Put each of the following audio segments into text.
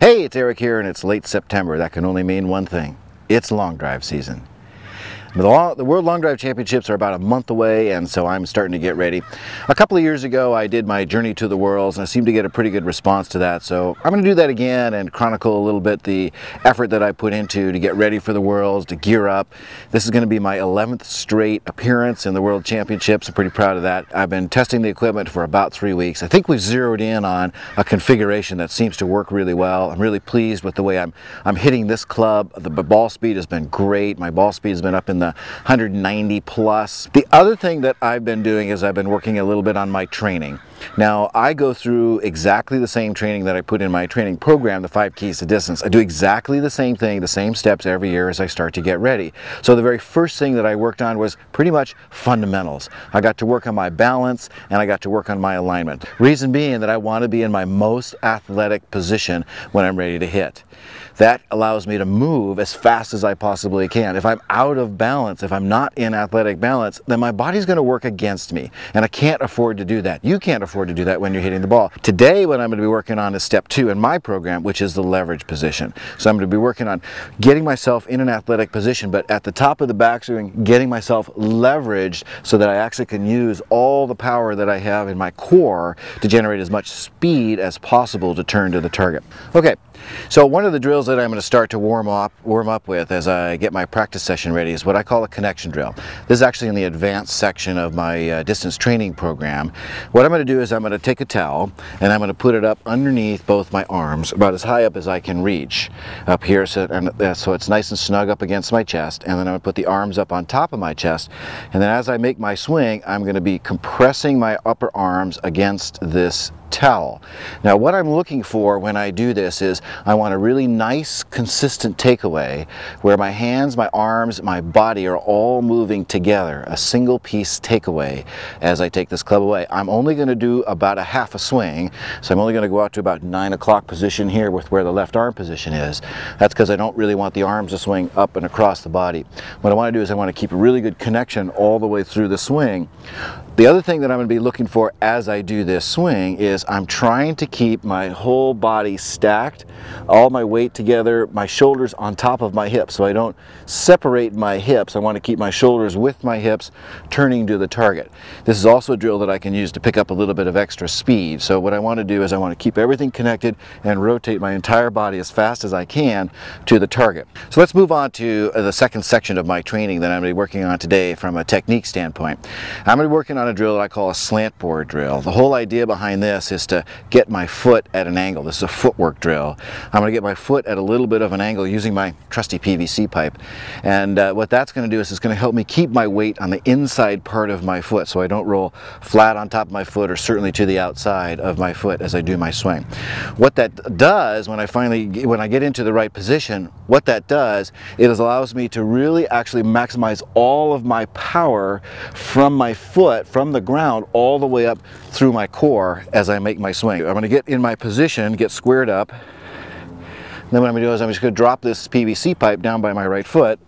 Hey, it's Eric here, and it's late September. That can only mean one thing. It's long drive season. The World Long Drive Championships are about a month away, and so I'm starting to get ready. A couple of years ago, I did my Journey to the Worlds, and I seemed to get a pretty good response to that. So I'm going to do that again and chronicle a little bit the effort that I put into to get ready for the Worlds, to gear up. This is going to be my 11th straight appearance in the World Championships. I'm pretty proud of that. I've been testing the equipment for about 3 weeks. I think we've zeroed in on a configuration that seems to work really well. I'm really pleased with the way I'm hitting this club. The ball speed has been great. My ball speed has been up in the 190 plus. The other thing that I've been doing is I've been working a little bit on my training. Now, I go through exactly the same training that I put in my training program, the 5 Keys to Distance. I do exactly the same thing, the same steps every year as I start to get ready. So the very first thing that I worked on was pretty much fundamentals. I got to work on my balance and I got to work on my alignment. Reason being that I want to be in my most athletic position when I'm ready to hit. That allows me to move as fast as I possibly can. If I'm out of balance, if I'm not in athletic balance, then my body's going to work against me, and I can't afford to do that. You can't afford to do that when you're hitting the ball. Today, what I'm going to be working on is step 2 in my program, which is the leverage position. So I'm going to be working on getting myself in an athletic position, but at the top of the backswing, getting myself leveraged so that I actually can use all the power that I have in my core to generate as much speed as possible to turn to the target. Okay, so one of the drills that I'm going to start to warm up with as I get my practice session ready is what I call a connection drill. This is actually in the advanced section of my distance training program. What I'm going to do is I'm going to take a towel and I'm going to put it up underneath both my arms, about as high up as I can reach up here, so it's nice and snug up against my chest, and then I'm going to put the arms up on top of my chest, and then as I make my swing, I'm going to be compressing my upper arms against this towel. Now, what I'm looking for when I do this is I want a really nice, consistent takeaway where my hands, my arms, my body are all moving together, a single piece takeaway as I take this club away. I'm only going to do about a half a swing, so I'm only going to go out to about 9 o'clock position here with where the left arm position is. That's because I don't really want the arms to swing up and across the body. What I want to do is I want to keep a really good connection all the way through the swing. The other thing that I'm going to be looking for as I do this swing is I'm trying to keep my whole body stacked, all my weight together, my shoulders on top of my hips, so I don't separate my hips. I want to keep my shoulders with my hips turning to the target. This is also a drill that I can use to pick up a little bit of extra speed. So what I want to do is I want to keep everything connected and rotate my entire body as fast as I can to the target. So let's move on to the second section of my training that I'm going to be working on today from a technique standpoint. I'm going to be working on a drill that I call a slant board drill. The whole idea behind this is to get my foot at an angle. This is a footwork drill. I'm going to get my foot at a little bit of an angle using my trusty PVC pipe. And what that's going to do is it's going to help me keep my weight on the inside part of my foot so I don't roll flat on top of my foot or certainly to the outside of my foot as I do my swing. What that does when I get into the right position, what that does is allows me to really actually maximize all of my power from my foot, from the ground, all the way up through my core as I make my swing. I'm going to get in my position, get squared up. Then what I'm going to do is I'm just going to drop this PVC pipe down by my right foot.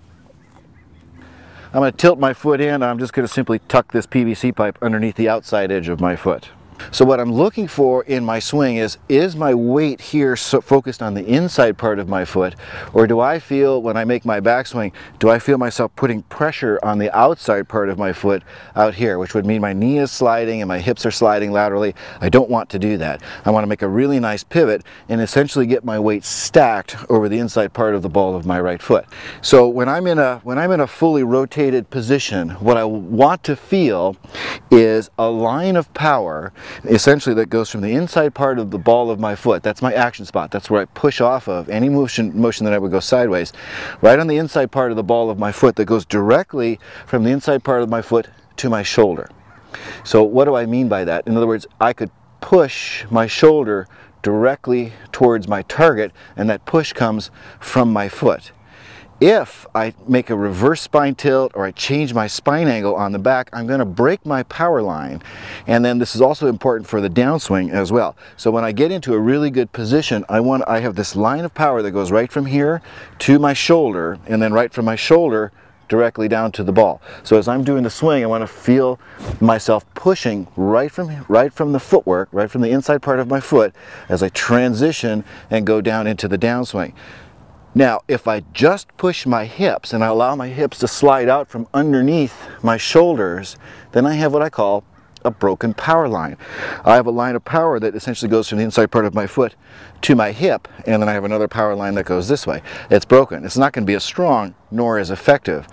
I'm going to tilt my foot in, and I'm just going to simply tuck this PVC pipe underneath the outside edge of my foot. So what I'm looking for in my swing is my weight here focused on the inside part of my foot, or do I feel, when I make my backswing, do I feel myself putting pressure on the outside part of my foot out here, which would mean my knee is sliding and my hips are sliding laterally. I don't want to do that. I want to make a really nice pivot and essentially get my weight stacked over the inside part of the ball of my right foot. So when I'm in a fully rotated position, what I want to feel is a line of power essentially that goes from the inside part of the ball of my foot. That's my action spot. That's where I push off of any motion that I would go sideways. Right on the inside part of the ball of my foot that goes directly from the inside part of my foot to my shoulder. So what do I mean by that? In other words, I could push my shoulder directly towards my target, and that push comes from my foot. If I make a reverse spine tilt or I change my spine angle on the back, I'm going to break my power line. And then this is also important for the downswing as well. So when I get into a really good position, I have this line of power that goes right from here to my shoulder, and then right from my shoulder directly down to the ball. So as I'm doing the swing, I want to feel myself pushing right from the footwork, right from the inside part of my foot as I transition and go down into the downswing. Now, if I just push my hips and I allow my hips to slide out from underneath my shoulders, then I have what I call a broken power line. I have a line of power that essentially goes from the inside part of my foot to my hip, and then I have another power line that goes this way. It's broken. It's not going to be as strong nor as effective.